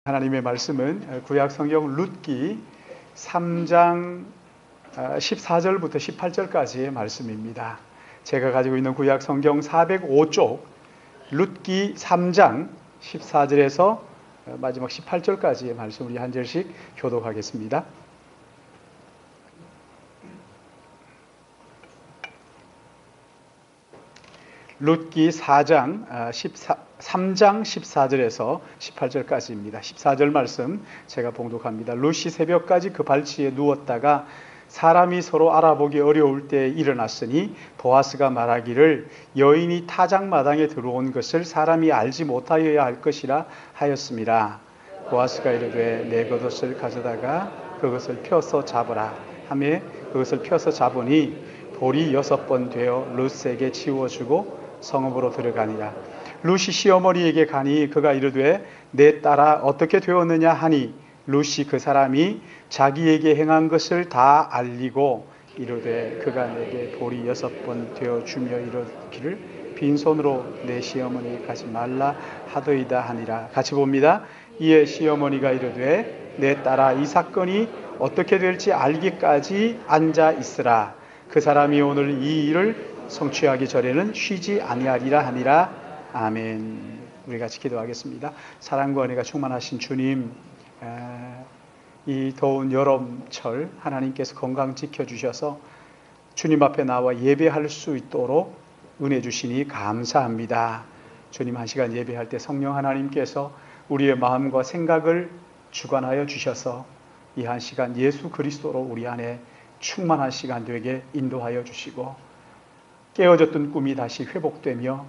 하나님의 말씀은 구약 성경 룻기 3장 14절부터 18절까지의 말씀입니다. 제가 가지고 있는 구약 성경 405쪽 룻기 3장 14절에서 마지막 18절까지의 말씀 우리 한 절씩 교독하겠습니다. 룻기 3장 14절에서 18절까지입니다. 14절 말씀 제가 봉독합니다. 룻이 새벽까지 그 발치에 누웠다가 사람이 서로 알아보기 어려울 때 일어났으니 보아스가 말하기를 여인이 타작마당에 들어온 것을 사람이 알지 못하여야 할 것이라 하였습니다. 보아스가 이르되 내 겉옷을 가져다가 그것을 펴서 잡으라 하매 그것을 펴서 잡으니 볼이 6번 되어 룻에게 치워주고 성읍으로 들어가니라. 룻이 시어머니에게 가니 그가 이르되 내 딸아 어떻게 되었느냐 하니 룻이 그 사람이 자기에게 행한 것을 다 알리고 이르되 그가 내게 볼이 6번 되어주며 이르기를 빈손으로 내 시어머니에 가지 말라 하더이다 하니라. 같이 봅니다. 이에 시어머니가 이르되 내 딸아 이 사건이 어떻게 될지 알기까지 앉아 있으라. 그 사람이 오늘 이 일을 성취하기 전에는 쉬지 아니하리라 하니라. 아멘. 우리 같이 기도하겠습니다. 사랑과 은혜가 충만하신 주님, 이 더운 여름철 하나님께서 건강 지켜주셔서 주님 앞에 나와 예배할 수 있도록 은혜 주시니 감사합니다. 주님 한 시간 예배할 때 성령 하나님께서 우리의 마음과 생각을 주관하여 주셔서 이 한 시간 예수 그리스도로 우리 안에 충만한 시간 되게 인도하여 주시고 깨어졌던 꿈이 다시 회복되며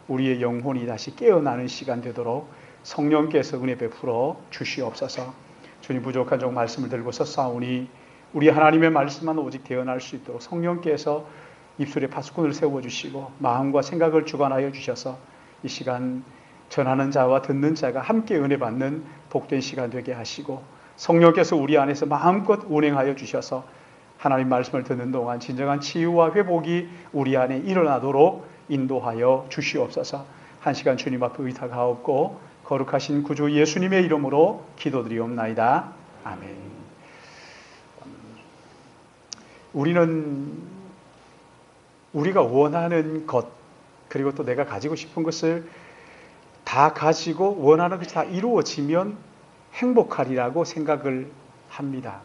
우리의 영혼이 다시 깨어나는 시간 되도록 성령께서 은혜 베풀어 주시옵소서. 주님 부족한 종 말씀을 들고서 싸우니 우리 하나님의 말씀만 오직 대언할 수 있도록 성령께서 입술에 파수꾼을 세워주시고 마음과 생각을 주관하여 주셔서 이 시간 전하는 자와 듣는 자가 함께 은혜 받는 복된 시간 되게 하시고 성령께서 우리 안에서 마음껏 운행하여 주셔서 하나님 말씀을 듣는 동안 진정한 치유와 회복이 우리 안에 일어나도록 인도하여 주시옵소서. 한 시간 주님 앞에 의탁하옵고 거룩하신 구주 예수님의 이름으로 기도드리옵나이다. 아멘. 우리는 우리가 원하는 것 그리고 또 내가 가지고 싶은 것을 다 가지고 원하는 것이 다 이루어지면 행복하리라고 생각을 합니다.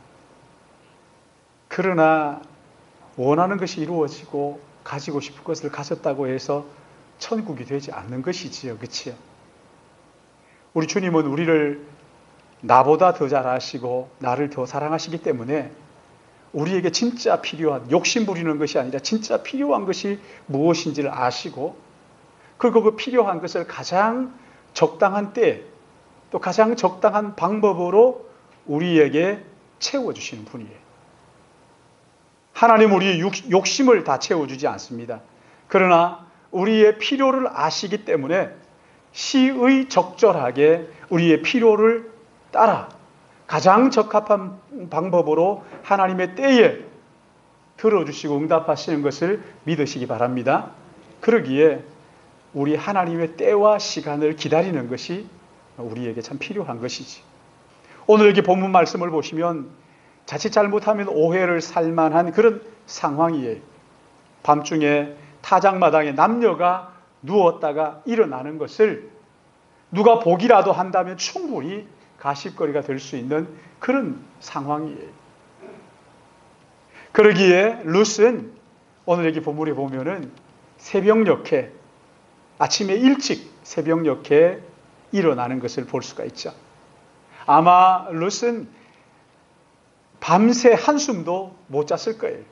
그러나 원하는 것이 이루어지고 가지고 싶은 것을 가졌다고 해서 천국이 되지 않는 것이지요. 그렇지요? 우리 주님은 우리를 나보다 더 잘 아시고 나를 더 사랑하시기 때문에 우리에게 진짜 필요한 욕심 부리는 것이 아니라 진짜 필요한 것이 무엇인지를 아시고 그리고 그 필요한 것을 가장 적당한 때 또 가장 적당한 방법으로 우리에게 채워주시는 분이에요. 하나님 우리의 욕심을 다 채워주지 않습니다. 그러나 우리의 필요를 아시기 때문에 시의 적절하게 우리의 필요를 따라 가장 적합한 방법으로 하나님의 때에 들어주시고 응답하시는 것을 믿으시기 바랍니다. 그러기에 우리 하나님의 때와 시간을 기다리는 것이 우리에게 참 필요한 것이지. 오늘 여기 본문 말씀을 보시면 자칫 잘못하면 오해를 살만한 그런 상황이에요. 밤중에 타작마당에 남녀가 누웠다가 일어나는 것을 누가 보기라도 한다면 충분히 가십거리가 될 수 있는 그런 상황이에요. 그러기에 룻은 오늘 여기 본문에 보면은 새벽녘에 아침에 일찍 새벽녘에 일어나는 것을 볼 수가 있죠. 아마 룻은 밤새 한숨도 못 잤을 거예요.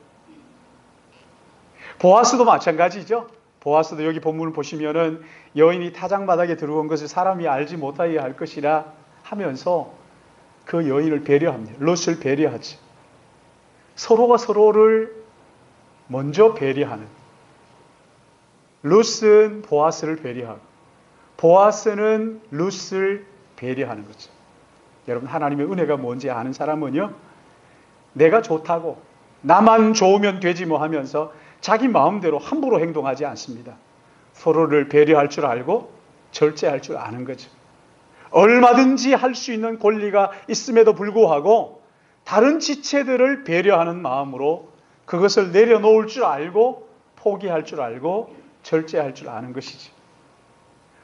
보아스도 마찬가지죠. 보아스도 여기 본문을 보시면은 여인이 타작마당에 들어온 것을 사람이 알지 못하여야 할 것이라 하면서 그 여인을 배려합니다. 룻을 배려하지. 서로가 서로를 먼저 배려하는. 룻은 보아스를 배려하고 보아스는 룻을 배려하는 거죠. 여러분 하나님의 은혜가 뭔지 아는 사람은요. 내가 좋다고 나만 좋으면 되지 뭐 하면서 자기 마음대로 함부로 행동하지 않습니다. 서로를 배려할 줄 알고 절제할 줄 아는 거죠. 얼마든지 할 수 있는 권리가 있음에도 불구하고 다른 지체들을 배려하는 마음으로 그것을 내려놓을 줄 알고 포기할 줄 알고 절제할 줄 아는 것이지.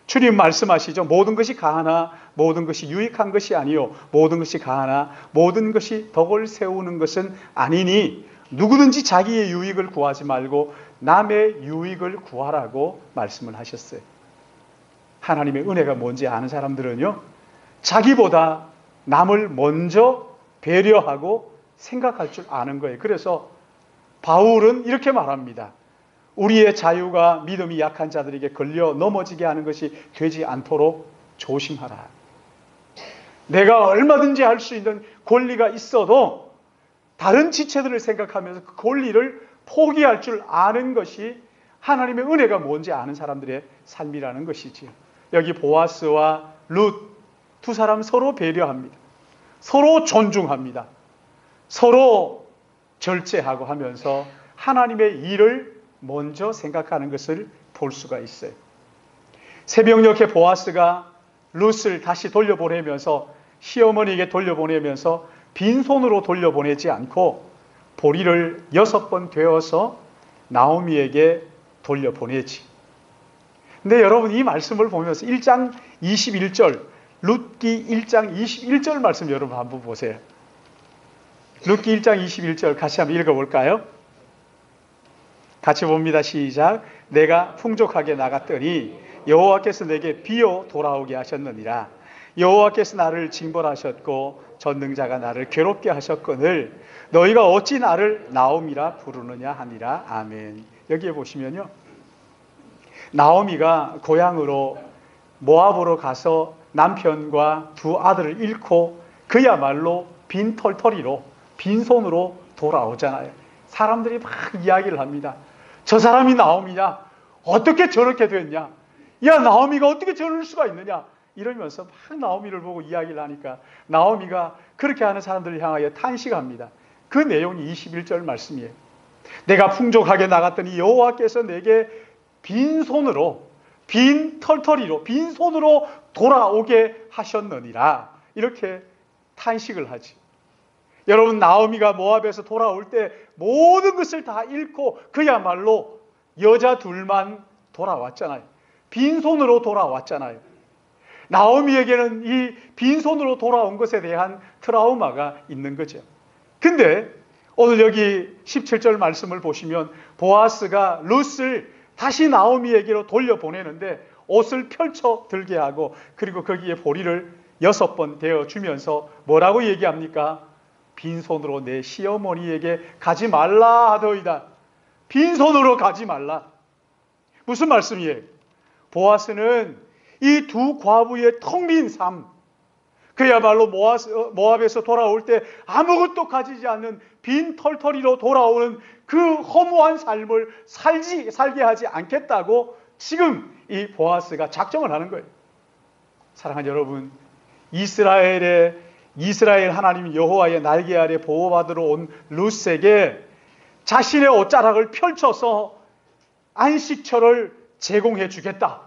주님 말씀하시죠. 모든 것이 가하나 모든 것이 유익한 것이 아니요 모든 것이 가하나 모든 것이 덕을 세우는 것은 아니니 누구든지 자기의 유익을 구하지 말고 남의 유익을 구하라고 말씀을 하셨어요. 하나님의 은혜가 뭔지 아는 사람들은요, 자기보다 남을 먼저 배려하고 생각할 줄 아는 거예요. 그래서 바울은 이렇게 말합니다. 우리의 자유가 믿음이 약한 자들에게 걸려 넘어지게 하는 것이 되지 않도록 조심하라. 내가 얼마든지 할 수 있는 권리가 있어도 다른 지체들을 생각하면서 그 권리를 포기할 줄 아는 것이 하나님의 은혜가 뭔지 아는 사람들의 삶이라는 것이지요. 여기 보아스와 룻 두 사람 서로 배려합니다. 서로 존중합니다. 서로 절제하고 하면서 하나님의 일을 먼저 생각하는 것을 볼 수가 있어요. 새벽녘에 보아스가 룻을 다시 돌려보내면서 시어머니에게 돌려보내면서 빈손으로 돌려보내지 않고 보리를 6번 되어서 나오미에게 돌려보내지. 근데 여러분 이 말씀을 보면서 1장 21절 룻기 1장 21절 말씀 여러분 한번 보세요. 룻기 1장 21절 같이 한번 읽어볼까요? 같이 봅니다. 시작. 내가 풍족하게 나갔더니 여호와께서 내게 비어 돌아오게 하셨느니라. 여호와께서 나를 징벌하셨고 전능자가 나를 괴롭게 하셨거늘 너희가 어찌 나를 나오미라 부르느냐 하니라. 아멘. 여기에 보시면요, 나오미가 고향으로 모압으로 가서 남편과 두 아들을 잃고 그야말로 빈털터리로 빈손으로 돌아오잖아요. 사람들이 막 이야기를 합니다. 저 사람이 나오미냐? 어떻게 저렇게 됐냐? 야, 나오미가 어떻게 저럴 수가 있느냐? 이러면서 막 나오미를 보고 이야기를 하니까 나오미가 그렇게 하는 사람들을 향하여 탄식합니다. 그 내용이 21절 말씀이에요. 내가 풍족하게 나갔더니 여호와께서 내게 빈손으로 빈털터리로 빈손으로 돌아오게 하셨느니라. 이렇게 탄식을 하지. 여러분, 나오미가 모압에서 돌아올 때 모든 것을 다 잃고 그야말로 여자 둘만 돌아왔잖아요. 빈손으로 돌아왔잖아요. 나오미에게는 이 빈손으로 돌아온 것에 대한 트라우마가 있는 거죠. 근데 오늘 여기 17절 말씀을 보시면 보아스가 룻을 다시 나오미에게로 돌려보내는데 옷을 펼쳐 들게 하고 그리고 거기에 보리를 6번 대어주면서 뭐라고 얘기합니까? 빈손으로 내 시어머니에게 가지 말라 하더이다. 빈손으로 가지 말라. 무슨 말씀이에요? 보아스는 이 두 과부의 텅 빈 삶, 그야말로 모압에서 돌아올 때 아무것도 가지지 않는 빈 털터리로 돌아오는 그 허무한 삶을 살게 하지 않겠다고 지금 이 보아스가 작정을 하는 거예요. 사랑하는 여러분, 이스라엘 하나님 여호와의 날개 아래 보호받으러 온 룻에게 자신의 옷자락을 펼쳐서 안식처를 제공해 주겠다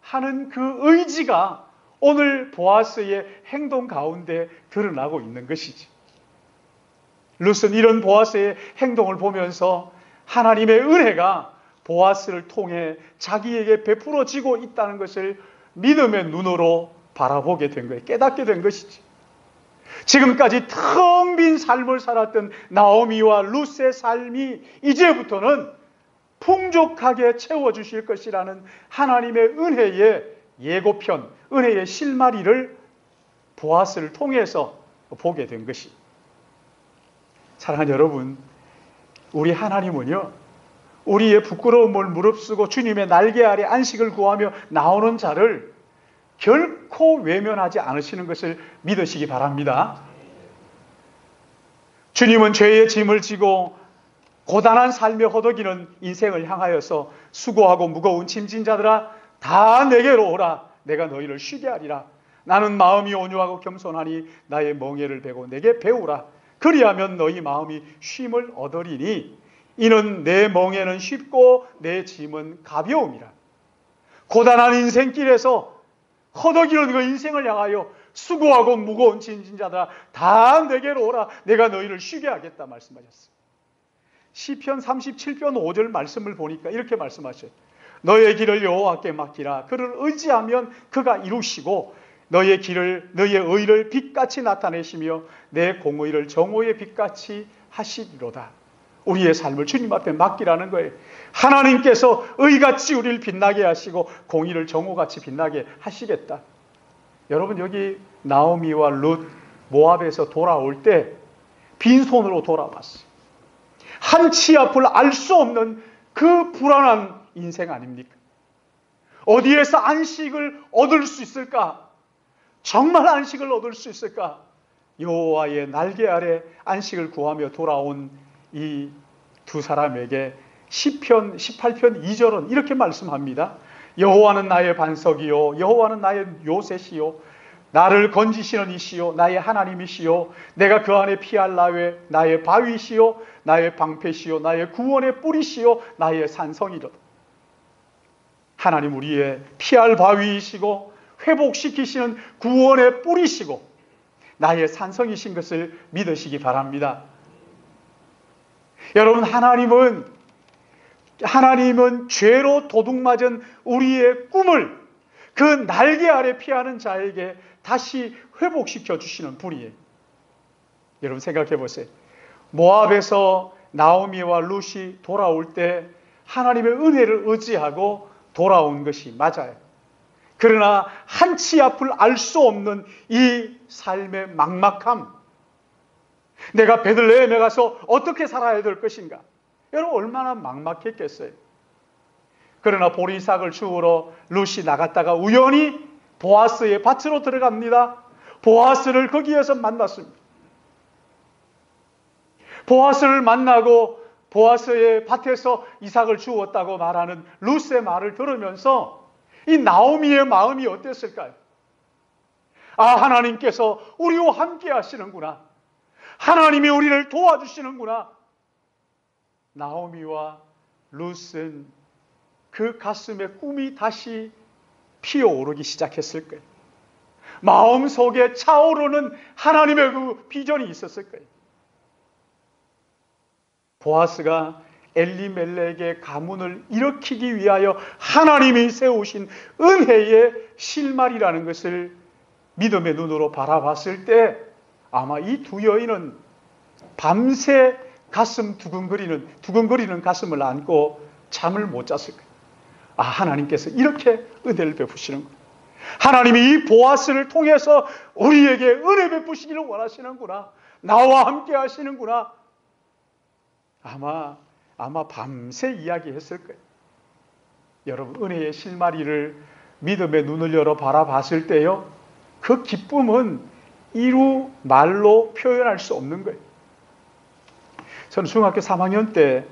하는 그 의지가 오늘 보아스의 행동 가운데 드러나고 있는 것이지. 룻은 이런 보아스의 행동을 보면서 하나님의 은혜가 보아스를 통해 자기에게 베풀어지고 있다는 것을 믿음의 눈으로 바라보게 된 거예요. 깨닫게 된 것이지. 지금까지 텅 빈 삶을 살았던 나오미와 룻의 삶이 이제부터는 풍족하게 채워주실 것이라는 하나님의 은혜의 예고편, 은혜의 실마리를 보아스를 통해서 보게 된 것이. 사랑하는 여러분, 우리 하나님은요, 우리의 부끄러움을 무릅쓰고 주님의 날개 아래 안식을 구하며 나오는 자를 결코 외면하지 않으시는 것을 믿으시기 바랍니다. 주님은 죄의 짐을 지고 고단한 삶에 허덕이는 인생을 향하여서 수고하고 무거운 짐진 자들아 다 내게로 오라. 내가 너희를 쉬게 하리라. 나는 마음이 온유하고 겸손하니 나의 멍에를 베고 내게 배우라. 그리하면 너희 마음이 쉼을 얻으리니 이는 내 멍에는 쉽고 내 짐은 가벼움이라. 고단한 인생길에서 허덕이는 그 인생을 향하여 수고하고 무거운 짐진 자들아 다 내게로 오라. 내가 너희를 쉬게 하겠다 말씀하셨어요. 시편 37편 5절 말씀을 보니까 이렇게 말씀하셔요. 너의 길을 여호와께 맡기라. 그를 의지하면 그가 이루시고 너의 의를 빛같이 나타내시며 내 공의를 정오의 빛같이 하시리로다. 우리의 삶을 주님 앞에 맡기라는 거예요. 하나님께서 의같이 우리를 빛나게 하시고 공의를 정오같이 빛나게 하시겠다. 여러분, 여기 나오미와 룻 모압에서 돌아올 때 빈손으로 돌아왔어요. 한치 앞을 알 수 없는 그 불안한 인생 아닙니까? 어디에서 안식을 얻을 수 있을까? 정말 안식을 얻을 수 있을까? 여호와의 날개 아래 안식을 구하며 돌아온 이 두 사람에게 시편 18편 2절은 이렇게 말씀합니다. 여호와는 나의 반석이요 여호와는 나의 요새시요 나를 건지시는 이시요 나의 하나님이시요 내가 그 안에 피할 나의 바위시요 나의 방패시요 나의 구원의 뿌리시요 나의 산성이로다. 하나님 우리의 피할 바위이시고 회복시키시는 구원의 뿌리시고 나의 산성이신 것을 믿으시기 바랍니다. 여러분, 하나님은 죄로 도둑맞은 우리의 꿈을 그 날개 아래 피하는 자에게 다시 회복시켜 주시는 분이에요. 여러분 생각해 보세요. 모압에서 나오미와 룻이 돌아올 때 하나님의 은혜를 의지하고 돌아온 것이 맞아요. 그러나 한치 앞을 알 수 없는 이 삶의 막막함, 내가 베들레헴에 가서 어떻게 살아야 될 것인가? 여러분 얼마나 막막했겠어요. 그러나 보리삭을 주우러 룻이 나갔다가 우연히 보아스의 밭으로 들어갑니다. 보아스를 거기에서 만났습니다. 보아스를 만나고 보아스의 밭에서 이삭을 주웠다고 말하는 룻의 말을 들으면서 이 나오미의 마음이 어땠을까요? 아, 하나님께서 우리와 함께 하시는구나. 하나님이 우리를 도와주시는구나. 나오미와 룻은 그 가슴에 꿈이 다시 피어오르기 시작했을 거예요. 마음속에 차오르는 하나님의 그 비전이 있었을 거예요. 보아스가 엘리멜렉의 가문을 일으키기 위하여 하나님이 세우신 은혜의 실말이라는 것을 믿음의 눈으로 바라봤을 때 아마 이 두 여인은 밤새 가슴 두근거리는 가슴을 안고 잠을 못 잤을 거예요. 아, 하나님께서 이렇게 은혜를 베푸시는구나. 하나님이 이 보아스를 통해서 우리에게 은혜 베푸시기를 원하시는구나. 나와 함께 하시는구나. 아마 밤새 이야기했을 거예요. 여러분, 은혜의 실마리를 믿음의 눈을 열어 바라봤을 때요, 그 기쁨은 이루 말로 표현할 수 없는 거예요. 저는 중학교 3학년 때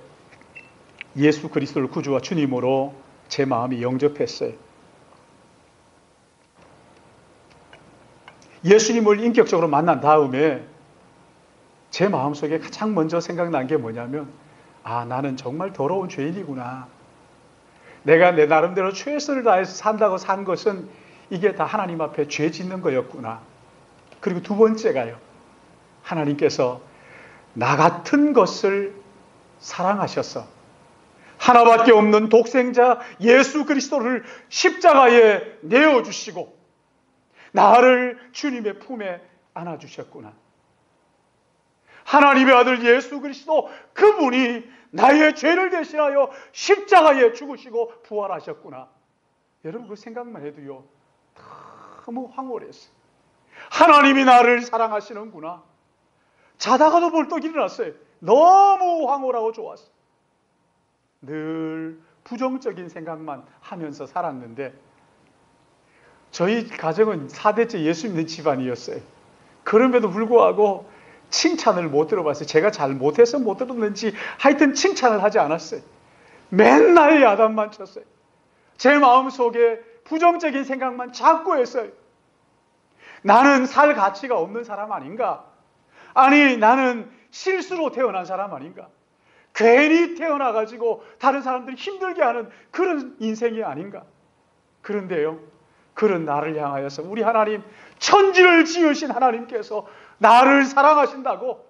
예수 그리스도를 구주와 주님으로 제 마음이 영접했어요. 예수님을 인격적으로 만난 다음에 제 마음속에 가장 먼저 생각난 게 뭐냐면, 아, 나는 정말 더러운 죄인이구나. 내가 내 나름대로 최선을 다해서 산다고 산 것은 이게 다 하나님 앞에 죄 짓는 거였구나. 그리고 두 번째가요, 하나님께서 나 같은 것을 사랑하셔서 하나밖에 없는 독생자 예수 그리스도를 십자가에 내어주시고 나를 주님의 품에 안아주셨구나. 하나님의 아들 예수 그리스도, 그분이 나의 죄를 대신하여 십자가에 죽으시고 부활하셨구나. 여러분 그 생각만 해도요, 너무 황홀했어요. 하나님이 나를 사랑하시는구나. 자다가도 벌떡 일어났어요. 너무 황홀하고 좋았어요. 늘 부정적인 생각만 하면서 살았는데, 저희 가정은 4대째 예수 믿는 집안이었어요. 그럼에도 불구하고 칭찬을 못 들어봤어요. 제가 잘 못해서 못 들었는지 하여튼 칭찬을 하지 않았어요. 맨날 야단만 쳤어요. 제 마음속에 부정적인 생각만 자꾸 했어요. 나는 살 가치가 없는 사람 아닌가? 아니, 나는 실수로 태어난 사람 아닌가? 괜히 태어나가지고 다른 사람들이 힘들게 하는 그런 인생이 아닌가? 그런데요, 그런 나를 향하여서 우리 하나님, 천지를 지으신 하나님께서 나를 사랑하신다고,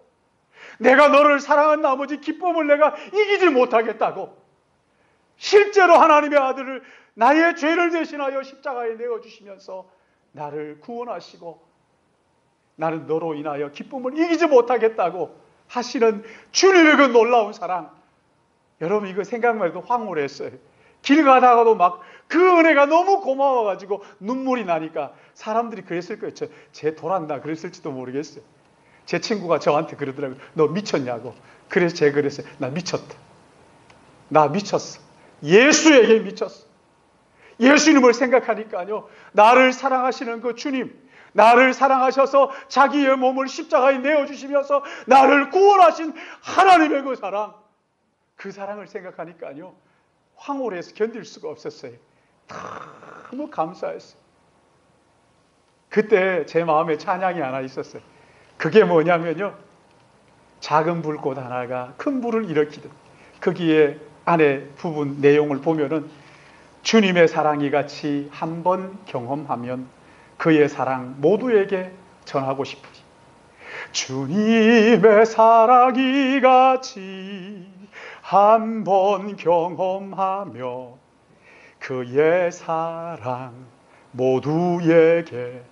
내가 너를 사랑한 나머지 기쁨을 내가 이기지 못하겠다고, 실제로 하나님의 아들을 나의 죄를 대신하여 십자가에 내어주시면서 나를 구원하시고 나는 너로 인하여 기쁨을 이기지 못하겠다고 하시는 주님의 그 놀라운 사랑, 여러분 이거 생각만 해도 황홀했어요. 길 가다가도 막 그 은혜가 너무 고마워가지고 눈물이 나니까 사람들이 그랬을 거예요. 쟤 돌았나 그랬을지도 모르겠어요. 제 친구가 저한테 그러더라고요. 너 미쳤냐고. 그래서 제가 그랬어요. 나 미쳤다. 나 미쳤어. 예수에게 미쳤어. 예수님을 생각하니까요, 나를 사랑하시는 그 주님, 나를 사랑하셔서 자기의 몸을 십자가에 내어주시면서 나를 구원하신 하나님의 그 사랑, 그 사랑을 생각하니까요, 황홀해서 견딜 수가 없었어요. 너무 감사했어요. 그때 제 마음에 찬양이 하나 있었어요. 그게 뭐냐면요, 작은 불꽃 하나가 큰 불을 일으키듯, 거기에 안에 부분 내용을 보면은 주님의 사랑이 같이 한번 경험하면 그의 사랑 모두에게 전하고 싶으니, 주님의 사랑이 같이 한번 경험하며 그의 사랑 모두에게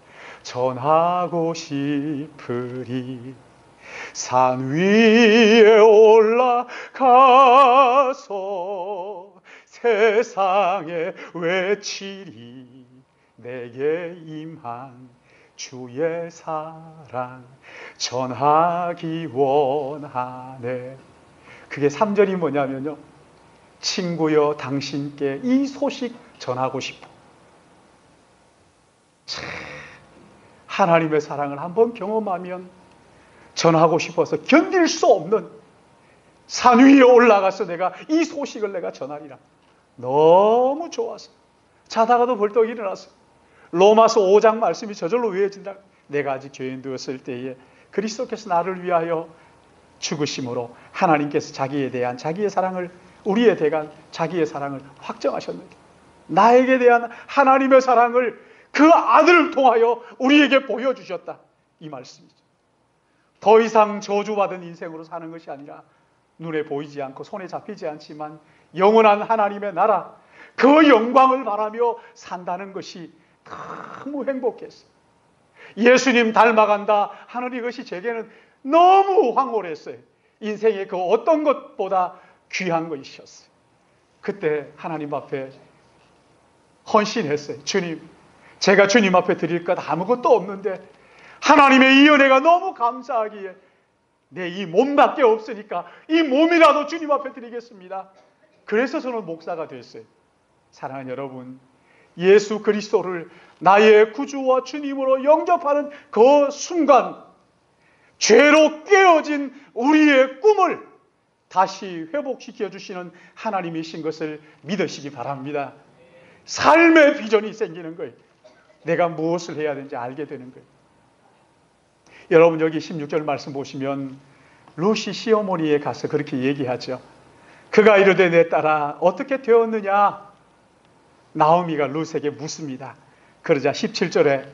전하고 싶으리. 산 위에 올라가서 세상에 외치리. 내게 임한 주의 사랑 전하기 원하네. 그게 3절이 뭐냐면요, 친구여 당신께 이 소식 전하고 싶어. 하나님의 사랑을 한번 경험하면 전하고 싶어서 견딜 수 없는, 산 위에 올라가서 내가 이 소식을 내가 전하리라. 너무 좋아서 자다가도 벌떡 일어나서 로마서 5장 말씀이 저절로 외워진다. 내가 아직 죄인 되었을 때에 그리스도께서 나를 위하여 죽으심으로 하나님께서 자기에 대한 자기의 사랑을, 우리에 대한 자기의 사랑을 확정하셨는데, 나에게 대한 하나님의 사랑을 그 아들을 통하여 우리에게 보여주셨다, 이 말씀이죠. 더 이상 저주받은 인생으로 사는 것이 아니라 눈에 보이지 않고 손에 잡히지 않지만 영원한 하나님의 나라, 그 영광을 바라며 산다는 것이 너무 행복했어요. 예수님 닮아간다 하는 이것이 제게는 너무 황홀했어요. 인생의 그 어떤 것보다 귀한 것이었어요. 그때 하나님 앞에 헌신했어요. 주님, 제가 주님 앞에 드릴 것 아무것도 없는데 하나님의 이 은혜가 너무 감사하기에 내 이 몸밖에 없으니까 이 몸이라도 주님 앞에 드리겠습니다. 그래서 저는 목사가 됐어요. 사랑하는 여러분, 예수 그리스도를 나의 구주와 주님으로 영접하는 그 순간, 죄로 깨어진 우리의 꿈을 다시 회복시켜 주시는 하나님이신 것을 믿으시기 바랍니다. 삶의 비전이 생기는 거예요. 내가 무엇을 해야 되는지 알게 되는 거예요. 여러분, 여기 16절 말씀 보시면 루시 시어머니에 가서 그렇게 얘기하죠. 그가 이르되 내 딸아 어떻게 되었느냐? 나오미가 룻에게 묻습니다. 그러자 17절에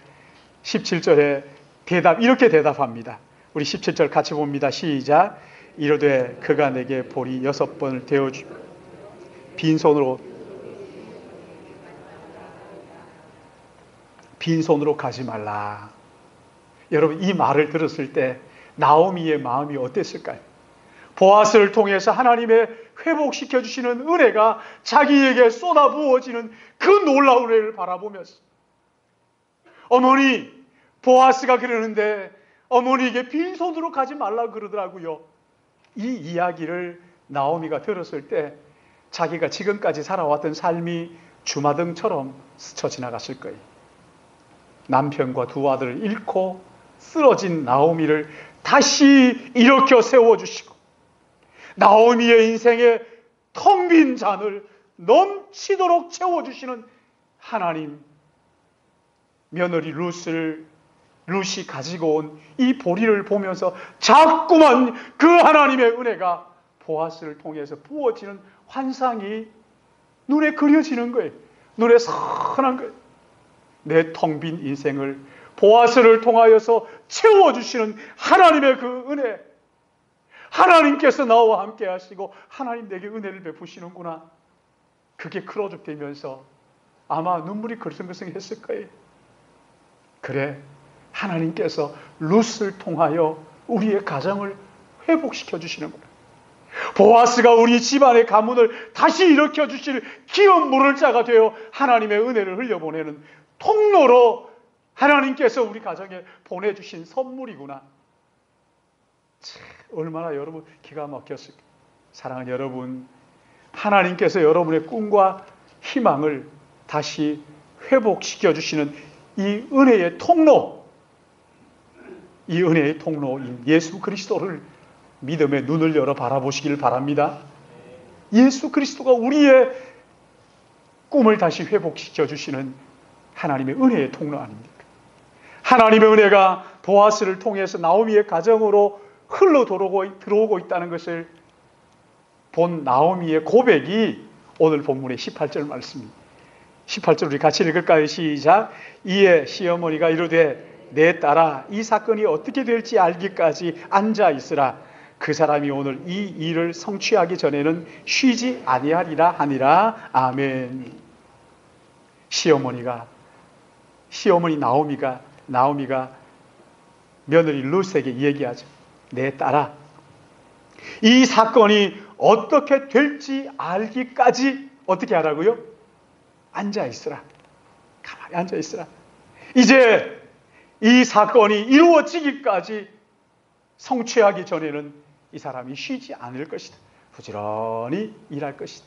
이렇게 대답합니다. 우리 17절 같이 봅니다. 시작. 이르되 그가 내게 보리 6번을 대어주 빈손으로 가지 말라. 여러분, 이 말을 들었을 때 나오미의 마음이 어땠을까요? 보아스를 통해서 하나님의 회복시켜 주시는 은혜가 자기에게 쏟아 부어지는 그 놀라운 은혜를 바라보면서, 어머니, 보아스가 그러는데 어머니에게 빈손으로 가지 말라고 그러더라고요. 이 이야기를 나오미가 들었을 때 자기가 지금까지 살아왔던 삶이 주마등처럼 스쳐 지나갔을 거예요. 남편과 두 아들을 잃고 쓰러진 나오미를 다시 일으켜 세워주시고, 나오미의 인생에 텅 빈 잔을 넘치도록 채워주시는 하나님, 며느리 룻이 가지고 온 이 보리를 보면서 자꾸만 그 하나님의 은혜가 보아스를 통해서 부어지는 환상이 눈에 그려지는 거예요. 눈에 선한 거예요. 내 텅 빈 인생을 보아스를 통하여서 채워주시는 하나님의 그 은혜, 하나님께서 나와 함께 하시고 하나님 내게 은혜를 베푸시는구나. 그게 크로즈되면서 아마 눈물이 글썽글썽했을 거예요. 그래, 하나님께서 룻을 통하여 우리의 가정을 회복시켜 주시는구나. 보아스가 우리 집안의 가문을 다시 일으켜 주실 기업 물을 자가 되어 하나님의 은혜를 흘려보내는 통로로 하나님께서 우리 가정에 보내주신 선물이구나. 참, 얼마나 여러분 기가 막혔을까. 사랑하는 여러분, 하나님께서 여러분의 꿈과 희망을 다시 회복시켜 주시는 이 은혜의 통로, 이 은혜의 통로인 예수 그리스도를 믿음의 눈을 열어 바라보시길 바랍니다. 예수 그리스도가 우리의 꿈을 다시 회복시켜 주시는 하나님의 은혜의 통로 아닙니까? 하나님의 은혜가 보아스를 통해서 나오미의 가정으로 흘러 들어오고 있다는 것을 본 나오미의 고백이 오늘 본문의 18절 말씀입니다. 18절 우리 같이 읽을까요? 시작. 이에 시어머니가 이르되 내 딸아 이 사건이 어떻게 될지 알기까지 앉아 있으라. 그 사람이 오늘 이 일을 성취하기 전에는 쉬지 아니하리라 하니라. 아멘. 시어머니 나오미가 며느리 룻에게 얘기하죠. 내 딸아, 이 사건이 어떻게 될지 알기까지 어떻게 하라고요? 앉아 있으라. 가만히 앉아 있으라. 이제 이 사건이 이루어지기까지 성취하기 전에는 이 사람이 쉬지 않을 것이다. 부지런히 일할 것이다.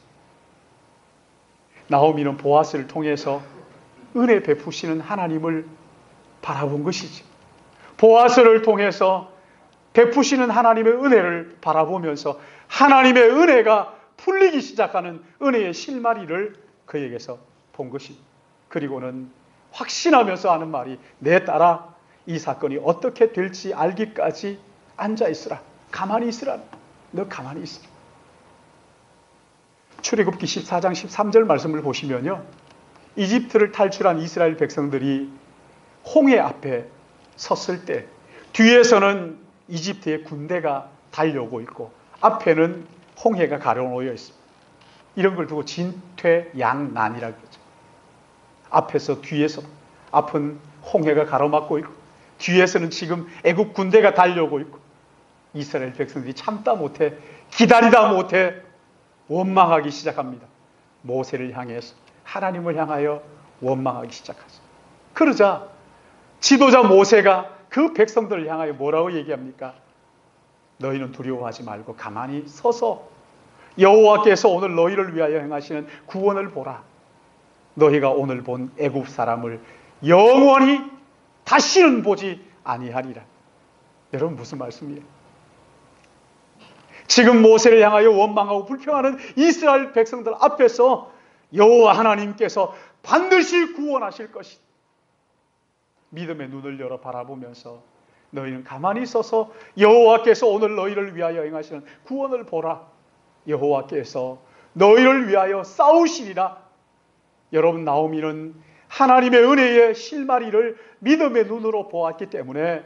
나오미는 보아스를 통해서 은혜 베푸시는 하나님을 바라본 것이지. 보아스를 통해서 베푸시는 하나님의 은혜를 바라보면서 하나님의 은혜가 풀리기 시작하는 은혜의 실마리를 그에게서 본 것이. 그리고는 확신하면서 하는 말이 내 딸아 이 사건이 어떻게 될지 알기까지 앉아 있으라. 가만히 있으라. 너 가만히 있으라. 출애굽기 14장 13절 말씀을 보시면요. 이집트를 탈출한 이스라엘 백성들이 홍해 앞에 섰을 때 뒤에서는 이집트의 군대가 달려오고 있고 앞에는 홍해가 가로놓여 있습니다. 이런 걸 두고 진퇴양난이라고 그러죠. 앞에서 뒤에서 앞은 홍해가 가로막고 있고 뒤에서는 지금 애국 군대가 달려오고 있고 이스라엘 백성들이 참다 못해 기다리다 못해 원망하기 시작합니다. 모세를 향해서 하나님을 향하여 원망하기 시작하죠. 그러자 지도자 모세가 그 백성들을 향하여 뭐라고 얘기합니까? 너희는 두려워하지 말고 가만히 서서 여호와께서 오늘 너희를 위하여 행하시는 구원을 보라. 너희가 오늘 본 애굽 사람을 영원히 다시는 보지 아니하리라. 여러분 무슨 말씀이에요? 지금 모세를 향하여 원망하고 불평하는 이스라엘 백성들 앞에서 여호와 하나님께서 반드시 구원하실 것이다. 믿음의 눈을 열어 바라보면서 너희는 가만히 서서 여호와께서 오늘 너희를 위하여 행하시는 구원을 보라. 여호와께서 너희를 위하여 싸우시리라. 여러분 나오미는 하나님의 은혜의 실마리를 믿음의 눈으로 보았기 때문에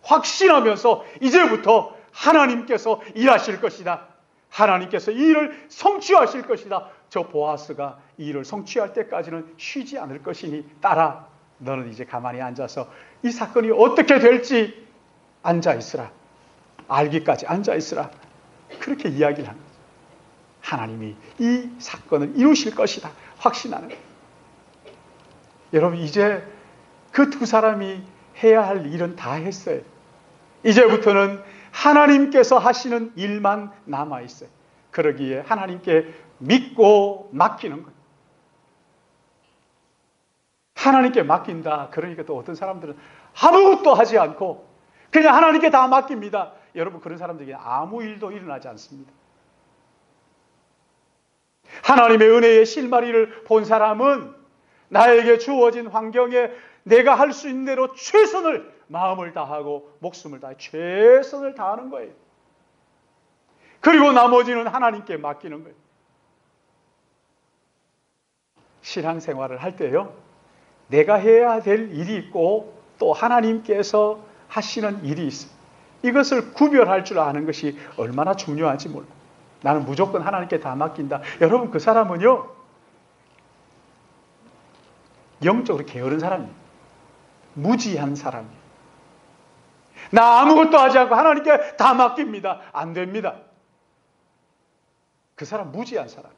확신하면서 이제부터 하나님께서 일하실 것이다. 하나님께서 이 일을 성취하실 것이다. 저 보아스가 이 일을 성취할 때까지는 쉬지 않을 것이니 딸아 너는 이제 가만히 앉아서 이 사건이 어떻게 될지 앉아 있으라. 알기까지 앉아 있으라. 그렇게 이야기를 합니다. 하나님이 이 사건을 이루실 것이다. 확신하는 거예요. 여러분 이제 그 두 사람이 해야 할 일은 다 했어요. 이제부터는 하나님께서 하시는 일만 남아있어요. 그러기에 하나님께 믿고 맡기는 거예요. 하나님께 맡긴다. 그러니까 또 어떤 사람들은 아무것도 하지 않고 그냥 하나님께 다 맡깁니다. 여러분 그런 사람들에게 아무 일도 일어나지 않습니다. 하나님의 은혜의 실마리를 본 사람은 나에게 주어진 환경에 내가 할 수 있는 대로 최선을 마음을 다하고 목숨을 다해 최선을 다하는 거예요. 그리고 나머지는 하나님께 맡기는 거예요. 신앙생활을 할 때요. 내가 해야 될 일이 있고 또 하나님께서 하시는 일이 있어. 이것을 구별할 줄 아는 것이 얼마나 중요한지 몰라. 나는 무조건 하나님께 다 맡긴다. 여러분, 그 사람은요, 영적으로 게으른 사람이에요. 무지한 사람이에요. 나 아무것도 하지 않고 하나님께 다 맡깁니다. 안 됩니다. 그 사람 무지한 사람.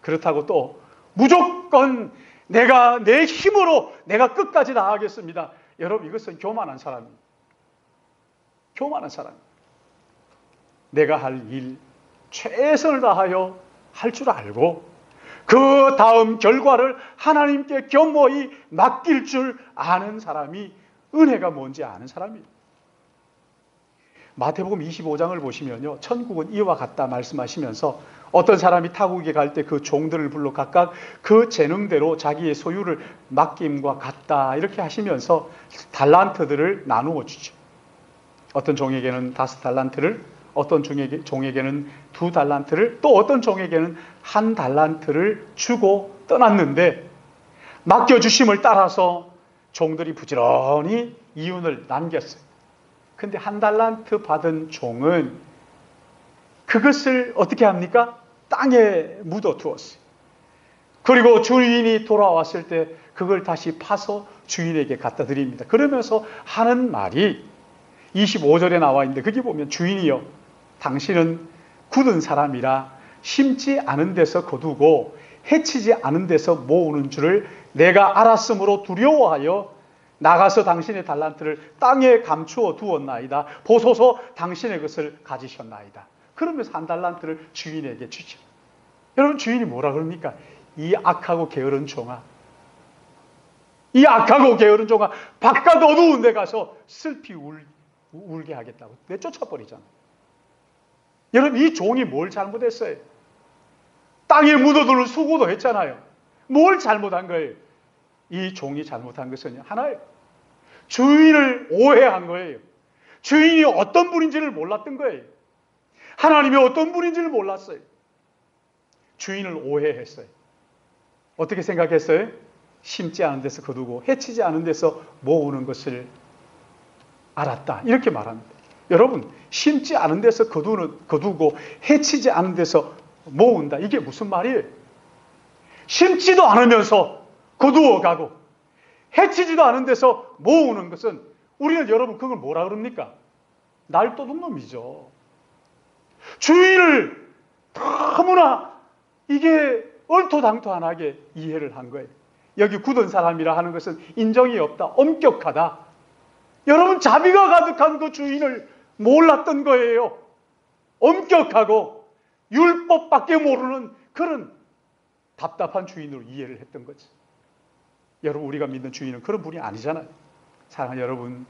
그렇다고 또 무조건 내가 내 힘으로 내가 끝까지 나가겠습니다. 여러분, 이것은 교만한 사람입니다. 교만한 사람입니다. 내가 할 일 최선을 다하여 할 줄 알고 그 다음 결과를 하나님께 겸허히 맡길 줄 아는 사람이 은혜가 뭔지 아는 사람입니다. 마태복음 25장을 보시면요, 천국은 이와 같다 말씀하시면서 어떤 사람이 타국에 갈 때 그 종들을 불러 각각 그 재능대로 자기의 소유를 맡김과 같다 이렇게 하시면서 달란트들을 나누어 주죠. 어떤 종에게는 5달란트를, 어떤 종에게는 2달란트를, 또 어떤 종에게는 1달란트를 주고 떠났는데 맡겨주심을 따라서 종들이 부지런히 이윤을 남겼어요. 근데 1달란트 받은 종은 그것을 어떻게 합니까? 땅에 묻어두었어요. 그리고 주인이 돌아왔을 때 그걸 다시 파서 주인에게 갖다 드립니다. 그러면서 하는 말이 25절에 나와 있는데 거기 보면 주인이여 당신은 굳은 사람이라 심지 않은 데서 거두고 해치지 않은 데서 모으는 줄을 내가 알았으므로 두려워하여 나가서 당신의 달란트를 땅에 감추어 두었나이다. 보소서 당신의 것을 가지셨나이다. 그러면서 1달란트를 주인에게 주죠. 여러분, 주인이 뭐라 그럽니까? 이 악하고 게으른 종아, 이 악하고 게으른 종아, 바깥 어두운 데 가서 슬피 울게 하겠다고 내쫓아버리잖아요. 여러분, 이 종이 뭘 잘못했어요? 땅에 묻어두는 수고도 했잖아요. 뭘 잘못한 거예요? 이 종이 잘못한 것은 하나예요. 주인을 오해한 거예요. 주인이 어떤 분인지를 몰랐던 거예요. 하나님이 어떤 분인지를 몰랐어요. 주인을 오해했어요. 어떻게 생각했어요? 심지 않은 데서 거두고 해치지 않은 데서 모으는 것을 알았다. 이렇게 말합니다. 여러분, 심지 않은 데서 거두고 해치지 않은 데서 모은다. 이게 무슨 말이에요? 심지도 않으면서 거두어가고 해치지도 않은 데서 모으는 것은 우리는 여러분 그걸 뭐라 그럽니까? 날도둑 놈이죠. 주인을 너무나 이게 얼토당토하게 이해를 한 거예요. 여기 굳은 사람이라 하는 것은 인정이 없다, 엄격하다. 여러분, 자비가 가득한 그 주인을 몰랐던 거예요. 엄격하고 율법밖에 모르는 그런 답답한 주인으로 이해를 했던 거지. 여러분, 우리가 믿는 주인은 그런 분이 아니잖아요. 사랑하는 여러분,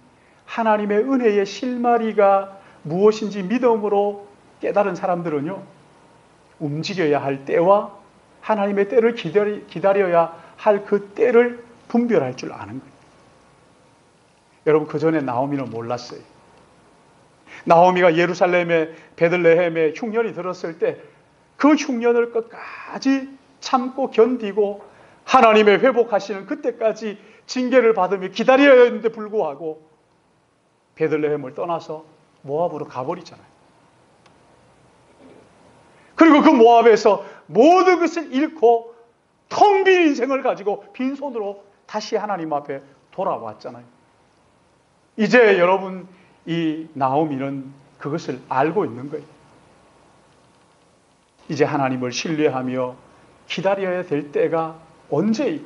하나님의 은혜의 실마리가 무엇인지 믿음으로 깨달은 사람들은요, 움직여야 할 때와 하나님의 때를 기다려야 할 그 때를 분별할 줄 아는 거예요. 여러분, 그 전에 나오미는 몰랐어요. 나오미가 예루살렘의 베들레헴에 흉년이 들었을 때 그 흉년을 끝까지 참고 견디고 하나님의 회복하시는 그때까지 징계를 받으며 기다려야 했는데 불구하고 베들레헴을 떠나서 모압으로 가버리잖아요. 그리고 그 모압에서 모든 것을 잃고 텅 빈 인생을 가지고 빈손으로 다시 하나님 앞에 돌아왔잖아요. 이제 여러분, 이 나오미는 그것을 알고 있는 거예요. 이제 하나님을 신뢰하며 기다려야 될 때가 언제이고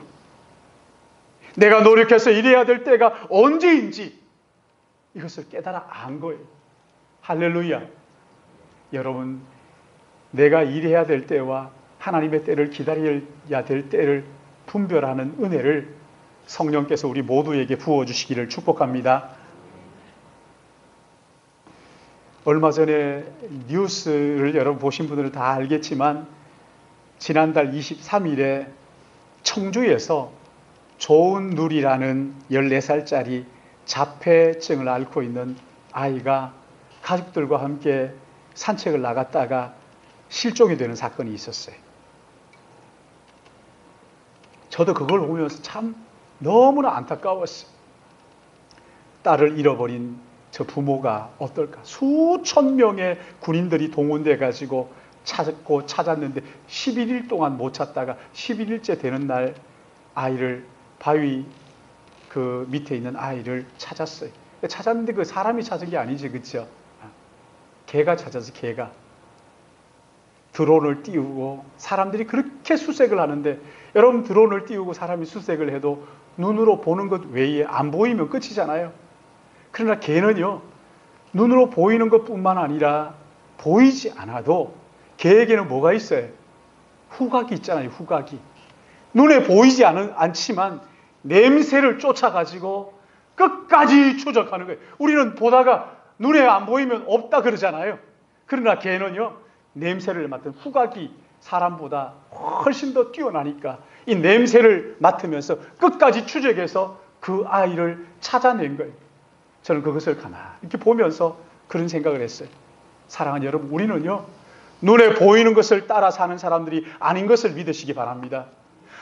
내가 노력해서 일해야 될 때가 언제인지 이것을 깨달아 안 거예요. 할렐루야. 여러분, 내가 일해야 될 때와 하나님의 때를 기다려야 될 때를 분별하는 은혜를 성령께서 우리 모두에게 부어주시기를 축복합니다. 얼마 전에 뉴스를 여러분 보신 분들은 다 알겠지만 지난달 23일에 청주에서 조은누리라는 14살짜리 자폐증을 앓고 있는 아이가 가족들과 함께 산책을 나갔다가 실종이 되는 사건이 있었어요. 저도 그걸 보면서 참 너무나 안타까웠어요. 딸을 잃어버린 저 부모가 어떨까? 수천 명의 군인들이 동원돼 가지고 찾았는데 11일 동안 못 찾다가 11일째 되는 날 아이를 바위 그 밑에 있는 아이를 찾았어요. 찾았는데 그 사람이 찾은 게 아니지, 그렇죠? 개가 찾아서 개가 드론을 띄우고 사람들이 그렇게 수색을 하는데, 여러분 드론을 띄우고 사람이 수색을 해도 눈으로 보는 것 외에 안 보이면 끝이잖아요. 그러나 개는요, 눈으로 보이는 것뿐만 아니라 보이지 않아도 개에게는 뭐가 있어요? 후각이 있잖아요. 후각이. 눈에 보이지 않지만 냄새를 쫓아가지고 끝까지 추적하는 거예요. 우리는 보다가 눈에 안 보이면 없다 그러잖아요. 그러나 개는요, 냄새를 맡은 후각이 사람보다 훨씬 더 뛰어나니까 이 냄새를 맡으면서 끝까지 추적해서 그 아이를 찾아낸 거예요. 저는 그것을 가만히 이렇게 보면서 그런 생각을 했어요. 사랑하는 여러분, 우리는요, 눈에 보이는 것을 따라 사는 사람들이 아닌 것을 믿으시기 바랍니다.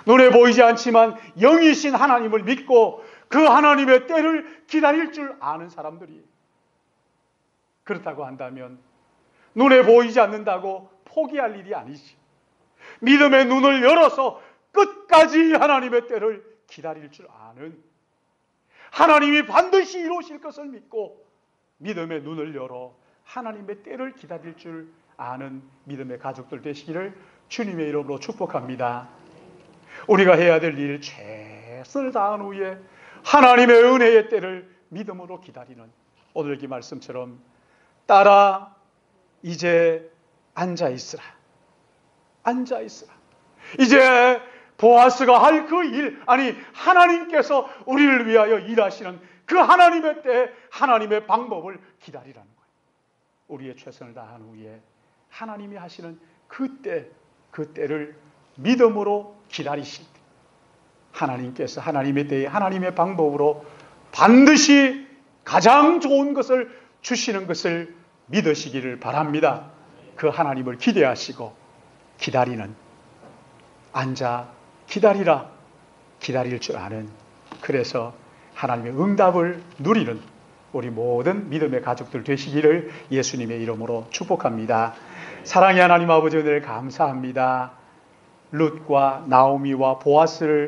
눈에 보이지 않지만 영이신 하나님을 믿고 그 하나님의 때를 기다릴 줄 아는 사람들이, 그렇다고 한다면 눈에 보이지 않는다고 포기할 일이 아니지. 믿음의 눈을 열어서 끝까지 하나님의 때를 기다릴 줄 아는, 하나님이 반드시 이루실 것을 믿고 믿음의 눈을 열어 하나님의 때를 기다릴 줄 아는 믿음의 가족들 되시기를 주님의 이름으로 축복합니다. 우리가 해야 될 일 최선을 다한 후에 하나님의 은혜의 때를 믿음으로 기다리는, 오늘 이 말씀처럼 딸아 이제 앉아있으라. 앉아있으라. 이제 보아스가 할 그 일, 아니 하나님께서 우리를 위하여 일하시는 그 하나님의 때, 하나님의 방법을 기다리라는 거예요. 우리의 최선을 다한 후에 하나님이 하시는 그 때를 믿음으로 기다리실 때 하나님께서 하나님의 때에 하나님의 방법으로 반드시 가장 좋은 것을 주시는 것을 믿으시기를 바랍니다. 그 하나님을 기대하시고 기다리는, 앉아 기다리라, 기다릴 줄 아는, 그래서 하나님의 응답을 누리는 우리 모든 믿음의 가족들 되시기를 예수님의 이름으로 축복합니다. 사랑의 하나님 아버지, 은혜를 감사합니다. 룻과 나오미와 보아스를